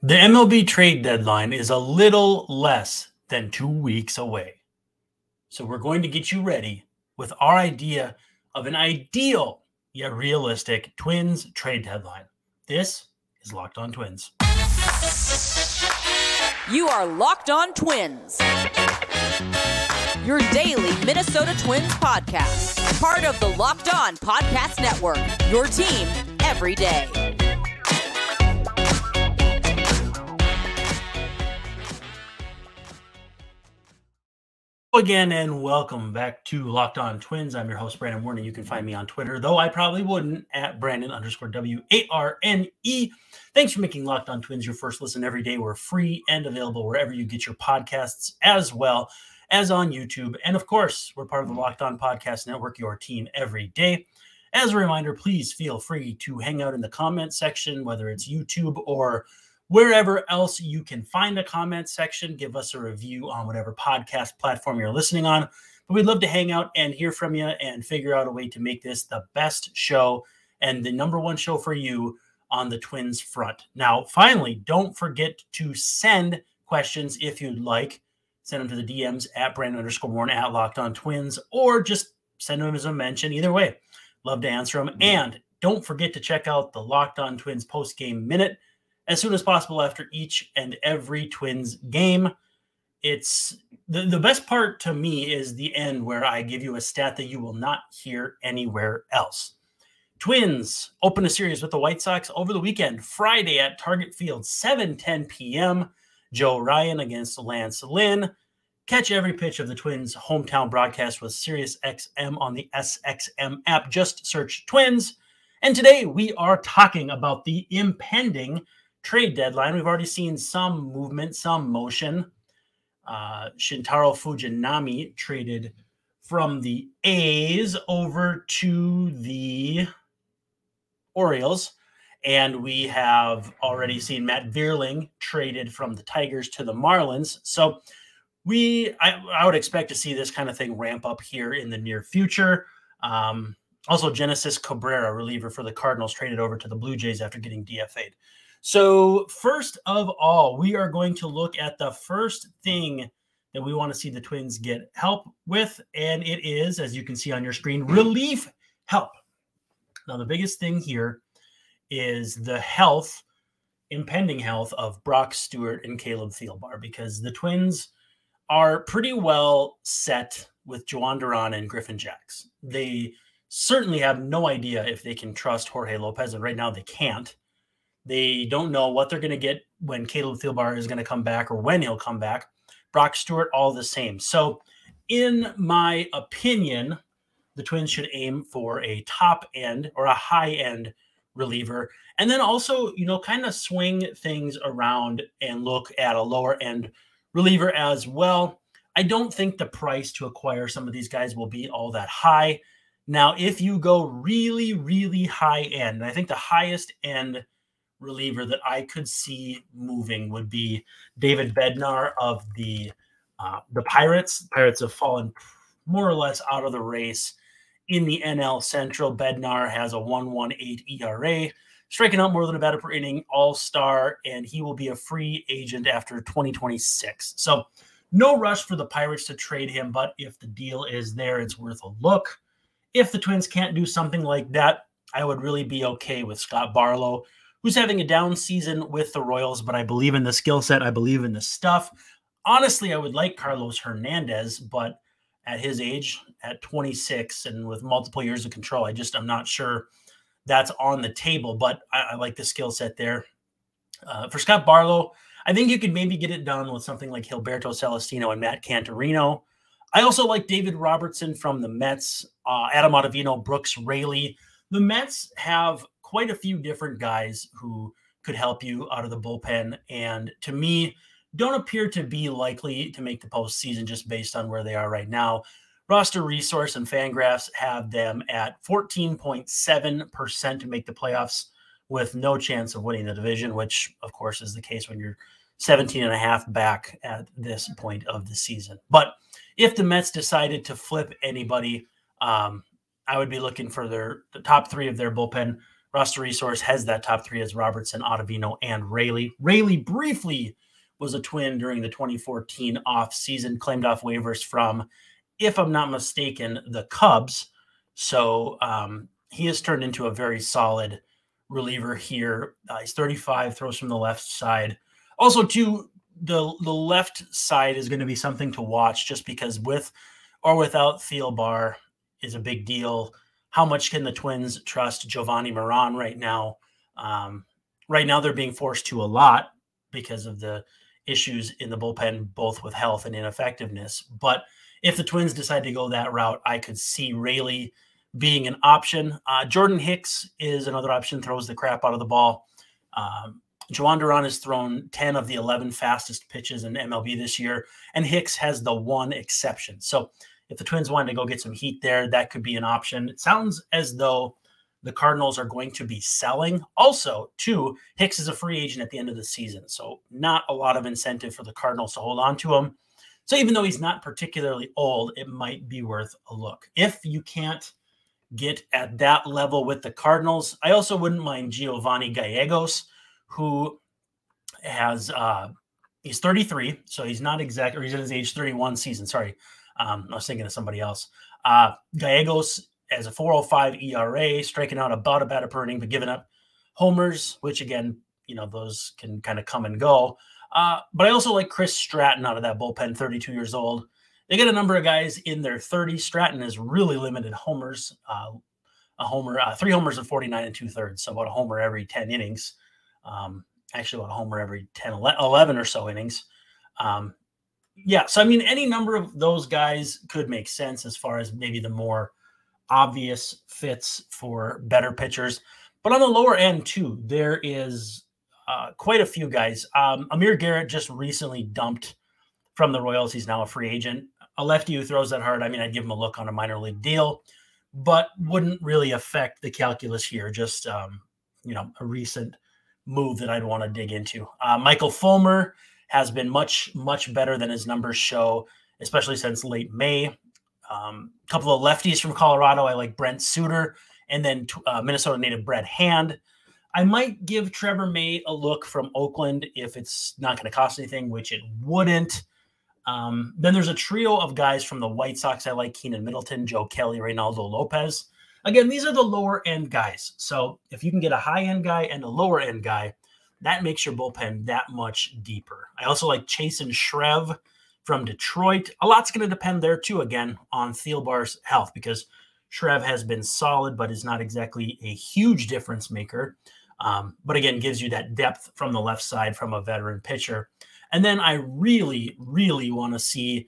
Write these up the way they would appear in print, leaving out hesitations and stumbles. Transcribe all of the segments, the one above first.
The MLB trade deadline is a little less than 2 weeks away. So we're going to get you ready with our idea of an ideal yet realistic Twins trade deadline. This is Locked On Twins. You are Locked On Twins, your daily Minnesota Twins podcast. Part of the Locked On Podcast Network, your team every day. Again, and welcome back to Locked On Twins. I'm your host, Brandon Warner. You can find me on Twitter, though I probably wouldn't, at Brandon_WARNE. Thanks for making Locked On Twins your first listen every day. We're free and available wherever you get your podcasts, as well as on YouTube. And of course, we're part of the Locked On Podcast Network, your team every day. As a reminder, please feel free to hang out in the comment section, whether it's YouTube or wherever else you can find a comment section. Give us a review on whatever podcast platform you're listening on. But we'd love to hang out and hear from you and figure out a way to make this the best show and the number one show for you on the Twins front. Now, finally, don't forget to send questions if you'd like. Send them to the DMs at Brandon_Warren at Locked On Twins, or just send them as a mention. Either way, love to answer them. And don't forget to check out the Locked On Twins post-game minute as soon as possible after each and every Twins game. It's the best part to me is the end, where I give you a stat that you will not hear anywhere else. Twins open a series with the White Sox over the weekend, Friday at Target Field, 7:10 p.m. Joe Ryan against Lance Lynn. Catch every pitch of the Twins' hometown broadcast with SiriusXM on the SXM app. Just search Twins. And today we are talking about the impending trade deadline. We've already seen some movement, some motion. Shintaro Fujinami traded from the A's over to the Orioles. And we have already seen Matt Vierling traded from the Tigers to the Marlins. So I would expect to see this kind of thing ramp up here in the near future. Also, Genesis Cabrera, reliever for the Cardinals, traded over to the Blue Jays after getting DFA'd. So first of all, we are going to look at the first thing that we want to see the Twins get help with, and it is, as you can see on your screen, relief help. Now, the biggest thing here is the impending health of Brock Stewart and Caleb Thielbar, because the Twins are pretty well set with Joan Duran and Griffin Jax. They certainly have no idea if they can trust Jorge Lopez, and right now they can't. They don't know what they're going to get when Caleb Thielbar is going to come back or when he'll come back. Brock Stewart, all the same. So in my opinion, the Twins should aim for a top end or a high end reliever. And then also, kind of swing things around and look at a lower end reliever as well. I don't think the price to acquire some of these guys will be all that high. Now, if you go really, really high end, and I think the highest end reliever that I could see moving would be David Bednar of the Pirates. Pirates have fallen more or less out of the race in the NL Central. Bednar has a 1.18 ERA, striking out more than a batter per inning, all-star, and he will be a free agent after 2026. So no rush for the Pirates to trade him, but if the deal is there, it's worth a look. If the Twins can't do something like that, I would really be okay with Scott Barlow, who's having a down season with the Royals, but I believe in the skill set. I believe in the stuff. Honestly, I would like Carlos Hernandez, but at his age, at 26, and with multiple years of control, I'm not sure that's on the table, but I like the skill set there. For Scott Barlow, I think you could maybe get it done with something like Gilberto Celestino and Matt Cantorino. I also like David Robertson from the Mets, Adam Ottavino, Brooks Raley. The Mets have quite a few different guys who could help you out of the bullpen, and to me, don't appear to be likely to make the postseason just based on where they are right now. Roster Resource and Fangraphs have them at 14.7% to make the playoffs with no chance of winning the division, which, of course, is the case when you're 17.5 back at this point of the season. But if the Mets decided to flip anybody, I would be looking for the top three of their bullpen Roster Resource has that top three as Robertson, Ottavino, and Rayleigh. Rayleigh briefly was a Twin during the 2014 offseason, claimed off waivers from, if I'm not mistaken, the Cubs. So he has turned into a very solid reliever here. He's 35, throws from the left side. Also, too, the left side is going to be something to watch just because with or without Thielbar is a big deal. How much can the Twins trust Giovanni Moran right now? Right now, they're being forced to a lot because of the issues in the bullpen, both with health and ineffectiveness. But if the Twins decide to go that route, I could see Rayleigh being an option. Jordan Hicks is another option, throws the crap out of the ball. Juan Duran has thrown 10 of the 11 fastest pitches in MLB this year, and Hicks has the one exception. So if the Twins wanted to go get some heat there, that could be an option. It sounds as though the Cardinals are going to be selling. Also, too, Hicks is a free agent at the end of the season, so not a lot of incentive for the Cardinals to hold on to him. So even though he's not particularly old, it might be worth a look. If you can't get at that level with the Cardinals, I also wouldn't mind Giovanni Gallegos, who has he's 33, so he's not exact, or he's in his age 31 season. Sorry, I was thinking of somebody else. Gallegos has a 4.05 ERA, striking out about a batter per inning, but giving up homers, which again, those can kind of come and go. But I also like Chris Stratton out of that bullpen, 32 years old. They get a number of guys in their 30s. Stratton has really limited homers, 3 homers and 49 2/3, so about a homer every 10 innings. Actually about a homer every 11 or so innings. So I mean, any number of those guys could make sense as far as maybe the more obvious fits for better pitchers. But on the lower end too, there is quite a few guys. Amir Garrett just recently dumped from the Royals. He's now a free agent. A lefty who throws that hard, I mean, I'd give him a look on a minor league deal, but wouldn't really affect the calculus here. Just, a recent move that I'd want to dig into. Michael Fulmer has been much, much better than his numbers show, especially since late May. A couple of lefties from Colorado. I like Brent Suter, and then Minnesota native Brett Hand. I might give Trevor May a look from Oakland if it's not going to cost anything, which it wouldn't. Then there's a trio of guys from the White Sox. I like Keenan Middleton, Joe Kelly, Reynaldo Lopez. Again, these are the lower end guys. So if you can get a high end guy and a lower end guy, that makes your bullpen that much deeper. I also like Chasen Shreve from Detroit. A lot's going to depend there too, again, on Thielbar's health, because Shreve has been solid, but is not exactly a huge difference maker. But again, gives you that depth from the left side from a veteran pitcher. And then I really, really want to see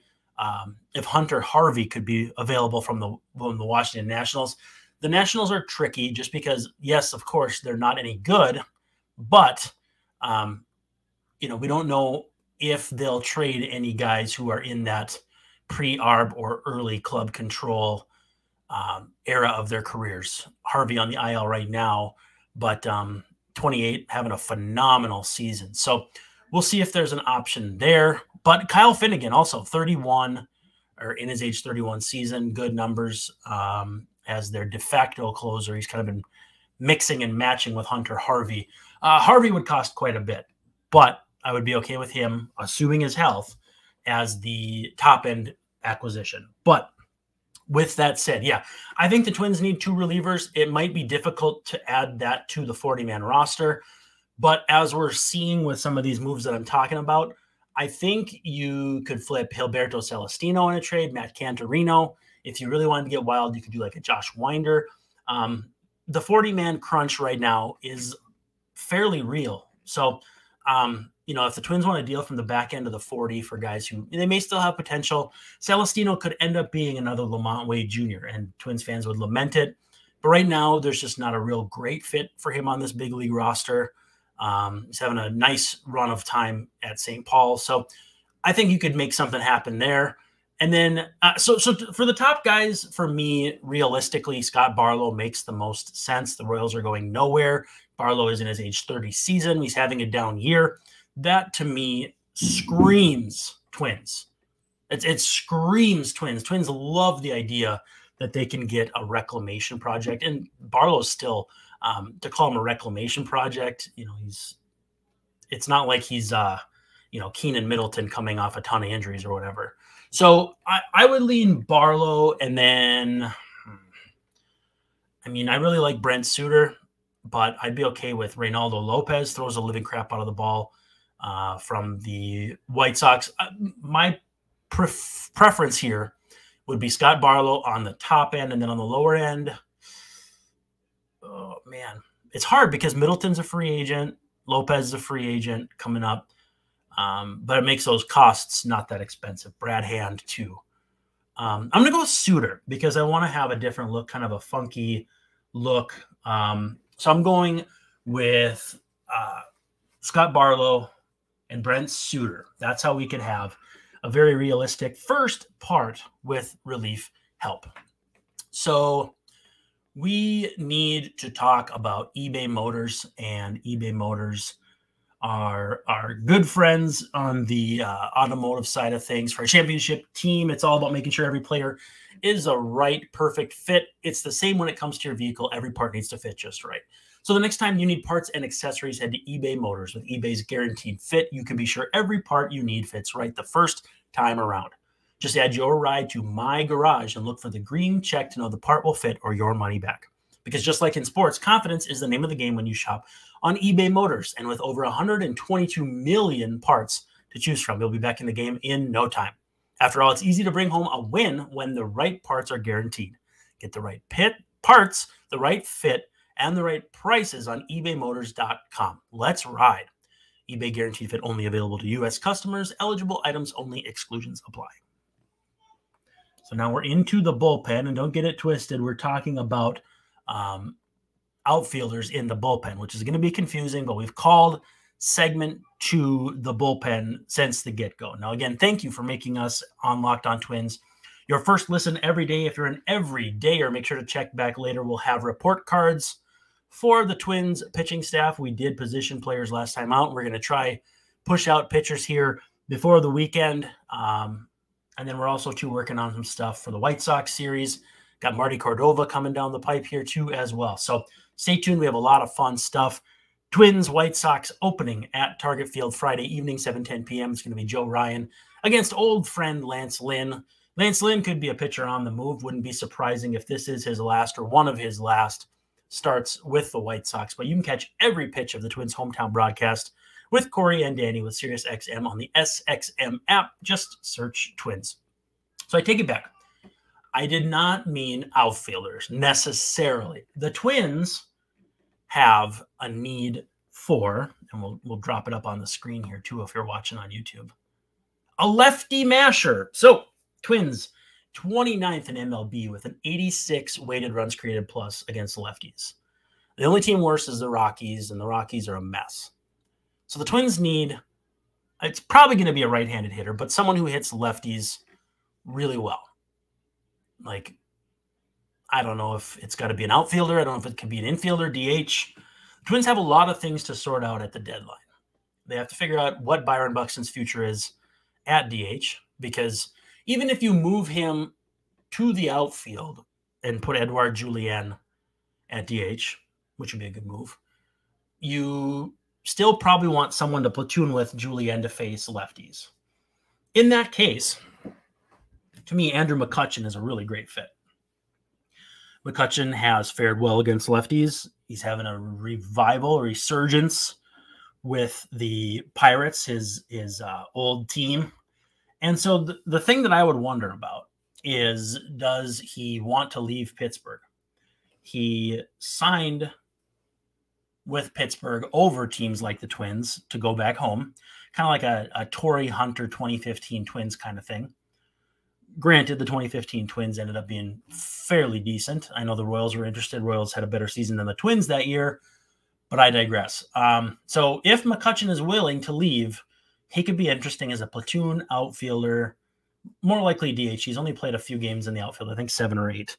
if Hunter Harvey could be available from the Washington Nationals. The Nationals are tricky just because, yes, of course, they're not any good, but, we don't know if they'll trade any guys who are in that pre-ARB or early club control era of their careers. Harvey on the IL right now, but 28, having a phenomenal season. So we'll see if there's an option there. But Kyle Finnegan, also 31, or in his age 31 season, good numbers as their de facto closer. He's kind of been mixing and matching with Hunter Harvey. Harvey would cost quite a bit, but I would be okay with him, assuming his health, as the top-end acquisition. But with that said, yeah, I think the Twins need 2 relievers. It might be difficult to add that to the 40-man roster, but as we're seeing with some of these moves that I'm talking about, I think you could flip Gilberto Celestino in a trade, Matt Cantorino. If you really wanted to get wild, you could do like a Josh Winder. The 40-man crunch right now is fairly real. So, if the Twins want a deal from the back end of the 40 for guys who they may still have potential, Celestino could end up being another Lamont Wade Jr., and Twins fans would lament it. But right now, there's just not a real great fit for him on this big league roster. He's having a nice run of time at St. Paul. So I think you could make something happen there. And then, so for the top guys, for me, realistically, Scott Barlow makes the most sense. The Royals are going nowhere. Barlow is in his age 30 season. He's having a down year. That, to me, screams Twins. It screams Twins. Twins love the idea that they can get a reclamation project. And Barlow's still To call him a reclamation project, it's not like he's Keenan Middleton coming off a ton of injuries or whatever. So I would lean Barlow, and then I really like Brent Suter, but I'd be okay with Reynaldo Lopez. Throws the living crap out of the ball from the White Sox. My preference here would be Scott Barlow on the top end, and then on the lower end, oh man, it's hard because Middleton's a free agent, Lopez is a free agent coming up, but it makes those costs not that expensive. Brad Hand too. I'm gonna go with Suter because I want to have a different look, kind of a funky look. So I'm going with Scott Barlow and Brent Suter. That's how we could have a very realistic first part with relief help. So we need to talk about eBay Motors, and eBay Motors are our good friends on the automotive side of things. For a championship team, it's all about making sure every player is a right, perfect fit. It's the same when it comes to your vehicle. Every part needs to fit just right. So the next time you need parts and accessories, head to eBay Motors. With eBay's guaranteed fit, you can be sure every part you need fits right the first time around. Just add your ride to My Garage and look for the green check to know the part will fit or your money back. Because just like in sports, confidence is the name of the game when you shop on eBay Motors. And with over 122 million parts to choose from, you'll be back in the game in no time. After all, it's easy to bring home a win when the right parts are guaranteed. Get the right parts, the right fit, and the right prices on ebaymotors.com. Let's ride. eBay guaranteed fit only available to U.S. customers. Eligible items only. Exclusions apply. So now we're into the bullpen, and don't get it twisted. We're talking about outfielders in the bullpen, which is going to be confusing, but we've called segment 2 the bullpen since the get-go. Now, again, thank you for making us on Locked On Twins your first listen every day. If you're an everydayer, make sure to check back later. We'll have report cards for the Twins pitching staff. We did position players last time out. We're going to try push out pitchers here before the weekend. And then we're also working on some stuff for the White Sox series. Got Marty Cordova coming down the pipe here too as well. So stay tuned. We have a lot of fun stuff. Twins White Sox opening at Target Field Friday evening, 7:10 p.m. It's going to be Joe Ryan against old friend Lance Lynn. Lance Lynn could be a pitcher on the move. Wouldn't be surprising if this is his last or one of his last starts with the White Sox. But you can catch every pitch of the Twins hometown broadcast with Corey and Danny with SiriusXM on the SXM app. Just search Twins. So I take it back. I did not mean outfielders necessarily. The Twins have a need for, and we'll drop it up on the screen here too if you're watching on YouTube, a lefty masher. So Twins 29th in MLB with an 86 weighted runs created plus against lefties. The only team worse is the Rockies, and the Rockies are a mess. So the Twins need, it's probably going to be a right-handed hitter, but someone who hits lefties really well. Like, I don't know if it's got to be an outfielder. I don't know if it could be an infielder, DH. Twins have a lot of things to sort out at the deadline. They have to figure out what Byron Buxton's future is at DH, because even if you move him to the outfield and put Edouard Julien at DH, which would be a good move, you still probably want someone to platoon with Julien to face lefties. In that case, to me, Andrew McCutchen is a really great fit. McCutchen has fared well against lefties. He's having a resurgence with the Pirates, his old team. And so the thing that I would wonder about is, does he want to leave Pittsburgh? He signed with Pittsburgh over teams like the Twins to go back home, kind of like a Torrey Hunter 2015 Twins kind of thing. Granted, the 2015 Twins ended up being fairly decent. I know the Royals were interested. Royals had a better season than the Twins that year, but I digress. So if McCutchen is willing to leave, he could be interesting as a platoon outfielder, more likely DH. He's only played a few games in the outfield, I think 7 or 8.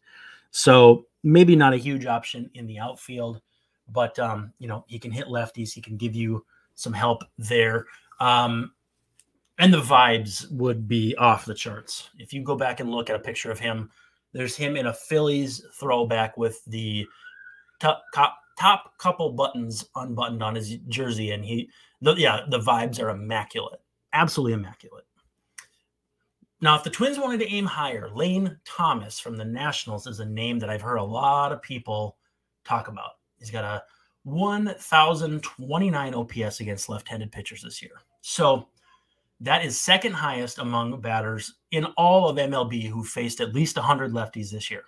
So maybe not a huge option in the outfield, but he can hit lefties. He can give you some help there. And the vibes would be off the charts. If you go back and look at a picture of him, there's him in a Phillies throwback with the top couple buttons unbuttoned on his jersey, and the vibes are immaculate, absolutely immaculate. Now, if the Twins wanted to aim higher, Lane Thomas from the Nationals is a name that I've heard a lot of people talk about. He's got a 1,029 OPS against left-handed pitchers this year. So that is second highest among batters in all of MLB who faced at least 100 lefties this year.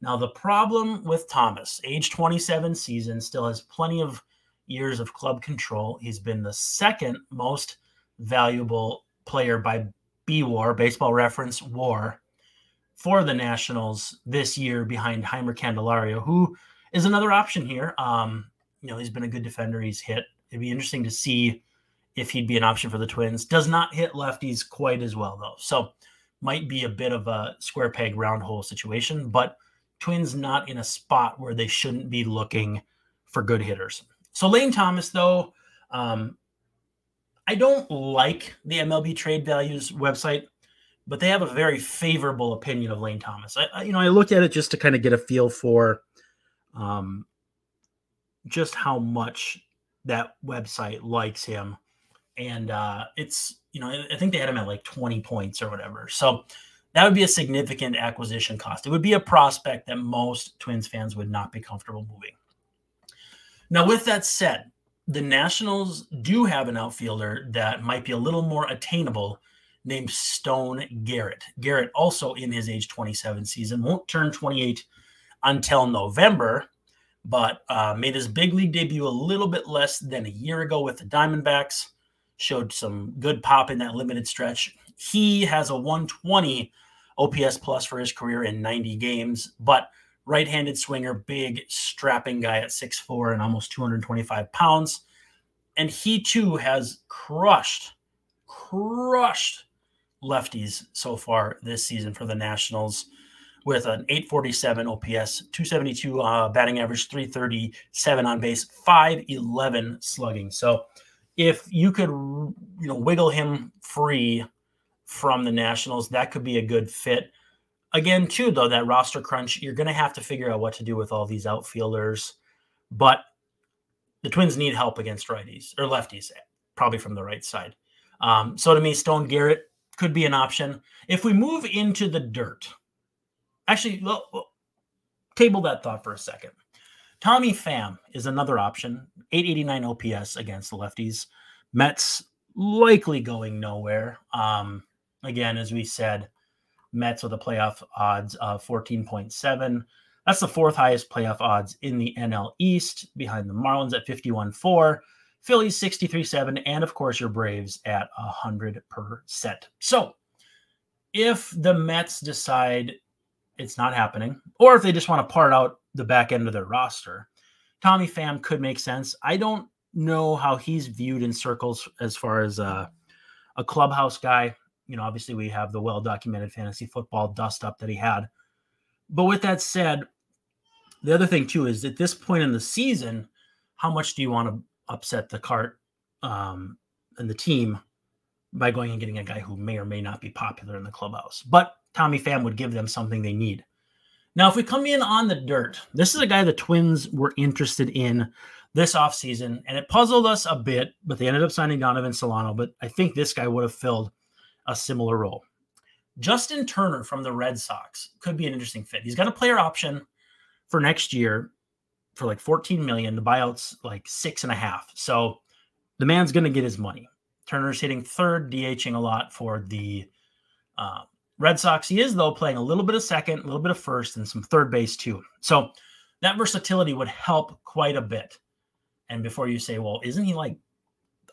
Now, the problem with Thomas, age 27 season, still has plenty of years of club control. He's been the second most valuable player by BWAR, Baseball Reference WAR, for the Nationals this year behind Heimer Candelario, who is another option here. He's been a good defender. He's hit. It'd be interesting to see if he'd be an option for the Twins. Does not hit lefties quite as well, though. So might be a bit of a square peg, round hole situation, but Twins not in a spot where they shouldn't be looking for good hitters. So Lane Thomas, though, I don't like the MLB Trade Values website, but they have a very favorable opinion of Lane Thomas. I looked at it just to kind of get a feel for just how much that website likes him. And it's, I think they had him at like 20 points or whatever. So that would be a significant acquisition cost. It would be a prospect that most Twins fans would not be comfortable moving. Now, with that said, the Nationals do have an outfielder that might be a little more attainable named Stone Garrett. Garrett, also in his age 27 season, won't turn 28 until November, but made his big league debut a little bit less than a year ago with the Diamondbacks. Showed some good pop in that limited stretch. He has a 120 OPS plus for his career in 90 games, but right-handed swinger, big, strapping guy at 6'4" and almost 225 pounds. And he, too, has crushed lefties so far this season for the Nationals with an 847 OPS, 272 batting average, 337 on base, 511 slugging. So if you could, wiggle him free from the Nationals, that could be a good fit. Again, too, though, that roster crunch, you're going to have to figure out what to do with all these outfielders. But the Twins need help against righties or lefties, probably from the right side. So to me, Stone Garrett could be an option. If we move into the dirt, actually, table that thought for a second. Tommy Pham is another option, 889 OPS against the lefties. Mets likely going nowhere. Again, as we said, Mets with a playoff odds of 14.7. That's the fourth highest playoff odds in the NL East, behind the Marlins at 51.4, Phillies 63.7, and of course your Braves at 100%. So if the Mets decide it's not happening, or if they just want to part out the back end of their roster, Tommy Pham could make sense. I don't know how he's viewed in circles as far as a clubhouse guy. Obviously we have the well-documented fantasy football dust-up that he had. But with that said, the other thing, too, is at this point in the season, how much do you want to upset the cart and the team by going and getting a guy who may or may not be popular in the clubhouse? But Tommy Pham would give them something they need. Now, if we come in on the dirt, this is a guy the Twins were interested in this offseason, and it puzzled us a bit, but they ended up signing Donovan Solano, but I think this guy would have filled a similar role. Justin Turner from the Red Sox could be an interesting fit. He's got a player option for next year for like $14 million. The buyout's like $6.5 million. So the man's going to get his money. Turner's hitting third, DHing a lot for the Red Sox. He is, though, playing a little bit of second, a little bit of first, and some third base, too. So that versatility would help quite a bit. And before you say, well, isn't he like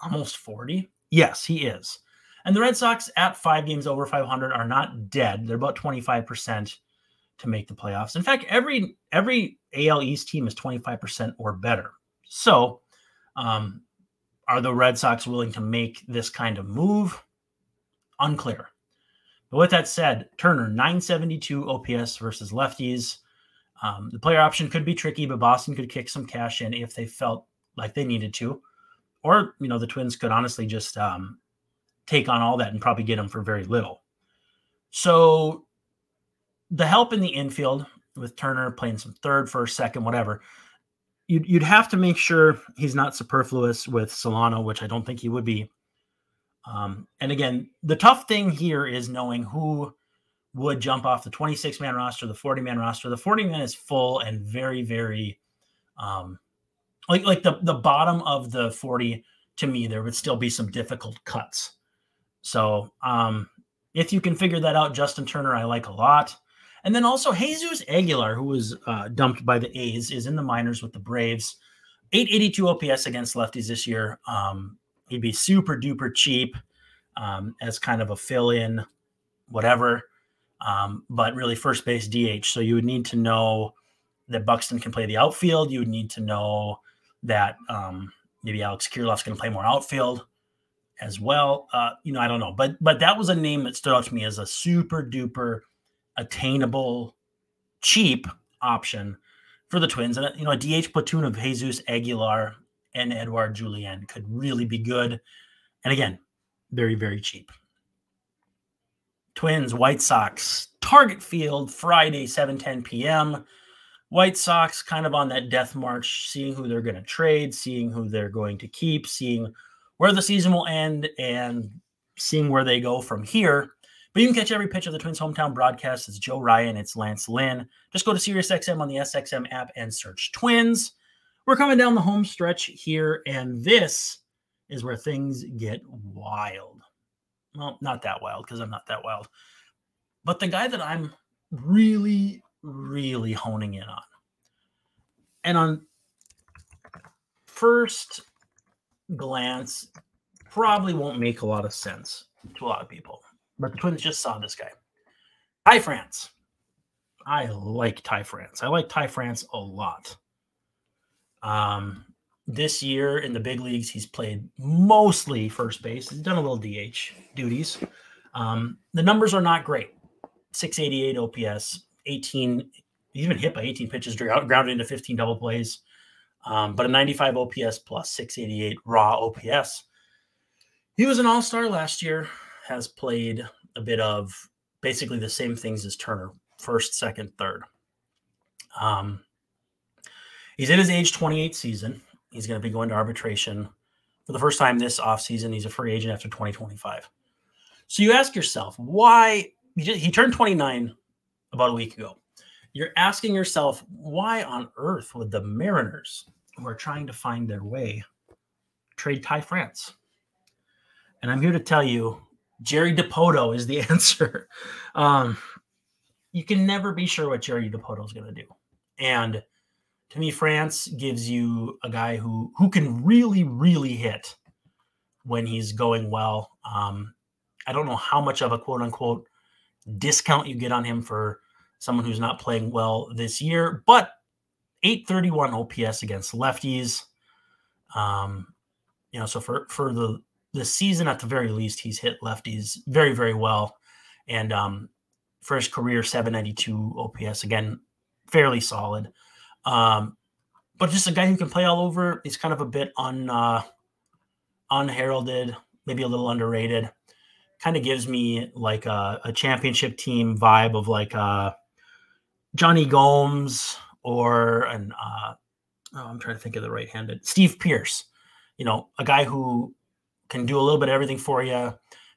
almost 40? Yes, he is. And the Red Sox at 5 games over 500 are not dead. They're about 25% to make the playoffs. In fact, every AL East team is 25% or better. So are the Red Sox willing to make this kind of move? Unclear. But with that said, Turner, 972 OPS versus lefties. The player option could be tricky, but Boston could kick some cash in if they felt like they needed to. Or, the Twins could honestly just take on all that and probably get him for very little. So the help in the infield with Turner playing some third, first, second, whatever, you'd have to make sure he's not superfluous with Solano, which I don't think he would be. And again, the tough thing here is knowing who would jump off the 26-man roster, the 40-man roster. The 40-man is full and very, very like the bottom of the 40. To me, there would still be some difficult cuts. So if you can figure that out, Justin Turner, I like a lot. And then also Jesus Aguilar, who was dumped by the A's, is in the minors with the Braves. 882 OPS against lefties this year. He'd be super duper cheap as kind of a fill-in, whatever. But really first base DH. So you would need to know that Buxton can play the outfield. You would need to know that maybe Alex Kirilloff's going to play more outfield as well. I don't know. But that was a name that stood out to me as a super duper attainable, cheap option for the Twins. And, a DH platoon of Jesus Aguilar and Edouard Julien could really be good. And again, very, very cheap. Twins, White Sox, Target Field, Friday, 7:10 p.m. White Sox kind of on that death march, seeing who they're going to trade, seeing who they're going to keep, seeing where the season will end, and seeing where they go from here. But you can catch every pitch of the Twins' hometown broadcast. It's Joe Ryan. It's Lance Lynn. Just go to SiriusXM on the SXM app and search Twins. We're coming down the home stretch here, and this is where things get wild. Well, not that wild because I'm not that wild. But the guy that I'm really, really honing in on, and on first glance, probably won't make a lot of sense to a lot of people. But the Twins just saw this guy. Ty France. I like Ty France. I like Ty France a lot. This year in the big leagues, he's played mostly first base. He's done a little DH duties. The numbers are not great. 688 OPS, 18. He's been hit by 18 pitches, grounded into 15 double plays. But a 95 OPS plus 688 raw OPS. He was an all-star last year, has played a bit of basically the same things as Turner, first, second, third. He's in his age 28 season. He's going to be going to arbitration for the first time this offseason. He's a free agent after 2025. So you ask yourself, why? He turned 29 about a week ago. You're asking yourself, why on earth would the Mariners, who are trying to find their way, trade Ty France? And I'm here to tell you, Jerry Dipoto is the answer. You can never be sure what Jerry Dipoto is going to do. And to me, France gives you a guy who can really, really hit when he's going well. I don't know how much of a quote-unquote discount you get on him for someone who's not playing well this year, but 831 OPS against lefties. So for the season at the very least, he's hit lefties very, very well. And for his career, 792 OPS, again, fairly solid. But just a guy who can play all over. He's kind of a bit unheralded, maybe a little underrated. Kind of gives me like a championship team vibe of like Johnny Gomes or I'm trying to think of the right-handed Steve Pearce. A guy who can do a little bit of everything for you.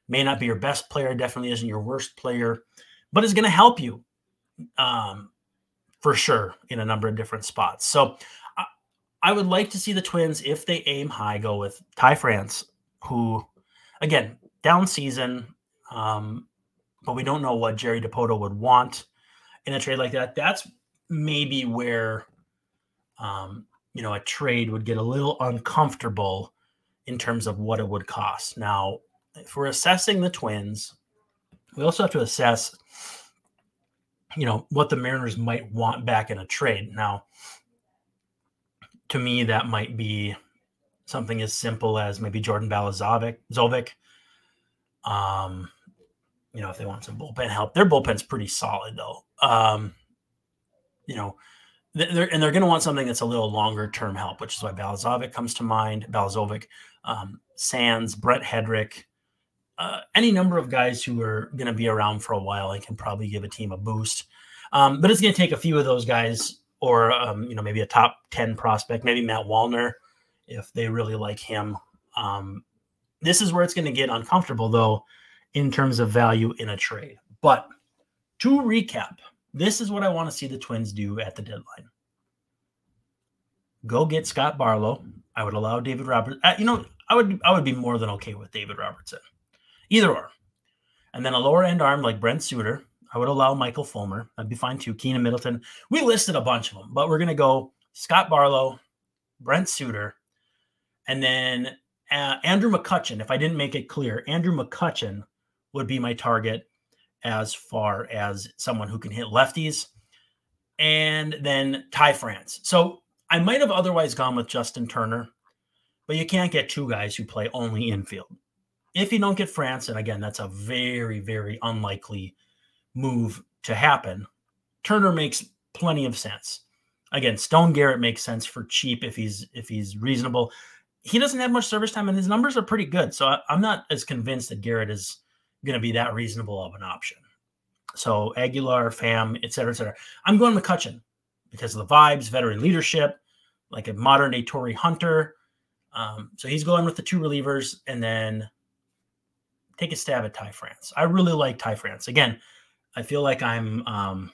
May not be your best player, definitely isn't your worst player, but is going to help you for sure in a number of different spots. So I would like to see the Twins, if they aim high, go with Ty France, who, again, down season, but we don't know what Jerry Dipoto would want in a trade like that. That's maybe where, a trade would get a little uncomfortable in terms of what it would cost. Now, if we're assessing the Twins, we also have to assess, what the Mariners might want back in a trade. Now, to me, that might be something as simple as maybe Jordan Balazovic. If they want some bullpen help. Their bullpen's pretty solid, though. They're going to want something that's a little longer-term help, which is why Balazovic comes to mind. Sands, Brett Hedrick, any number of guys who are going to be around for a while and can probably give a team a boost. But it's going to take a few of those guys or maybe a top 10 prospect, maybe Matt Wallner, if they really like him. This is where it's going to get uncomfortable, though, in terms of value in a trade. But to recap, this is what I want to see the Twins do at the deadline. Go get Scott Barlow. I would allow David Robertson. I would be more than okay with David Robertson. Either or. And then a lower end arm like Brent Suter. I would allow Michael Fulmer. I'd be fine too. Keenan Middleton. We listed a bunch of them, but we're going to go Scott Barlow, Brent Suter, and then Andrew McCutchen. If I didn't make it clear, Andrew McCutchen would be my target as far as someone who can hit lefties. And then Ty France. So I might have otherwise gone with Justin Turner, but you can't get two guys who play only infield. If you don't get France, and again, that's a very, very unlikely move to happen, Turner makes plenty of sense. Again, Stone Garrett makes sense for cheap if he's reasonable. He doesn't have much service time, and his numbers are pretty good. So I'm not as convinced that Garrett is going to be that reasonable of an option. So Aguilar, Pham, et cetera. I'm going McCutchen because of the vibes, veteran leadership, like a modern-day Torrey Hunter. So he's going with the two relievers, and then take a stab at Ty France. I really like Ty France. Again, I feel like I'm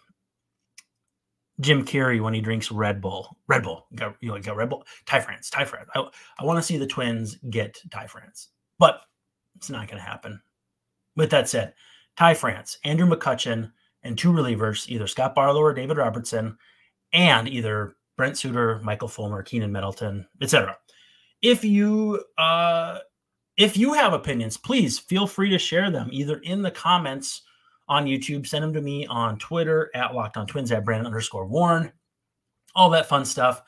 Jim Carrey when he drinks Red Bull. Red Bull. You got Red Bull. Ty France. I want to see the Twins get Ty France, but it's not going to happen. With that said, Ty France, Andrew McCutchen, and two relievers, either Scott Barlow or David Robertson, and either Brent Suter, Michael Fulmer, Keenan Middleton, etc. If you have opinions, please feel free to share them either in the comments on YouTube, send them to me on Twitter at LockedOnTwins at Brandon_Warren, all that fun stuff.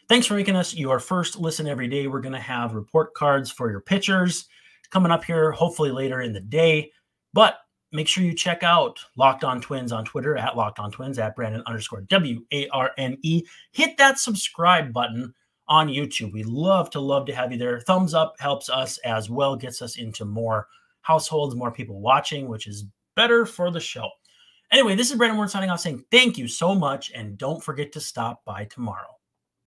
Thanks for making us your first listen every day. We're going to have report cards for your pitchers coming up here, hopefully later in the day. But make sure you check out Locked On Twins on Twitter at LockedOnTwins at Brandon_WARNE. Hit that subscribe button on YouTube. We love to have you there. Thumbs up helps us as well, gets us into more households, more people watching, which is better for the show. Anyway, this is Brandon Warren signing off saying thank you so much, and don't forget to stop by tomorrow.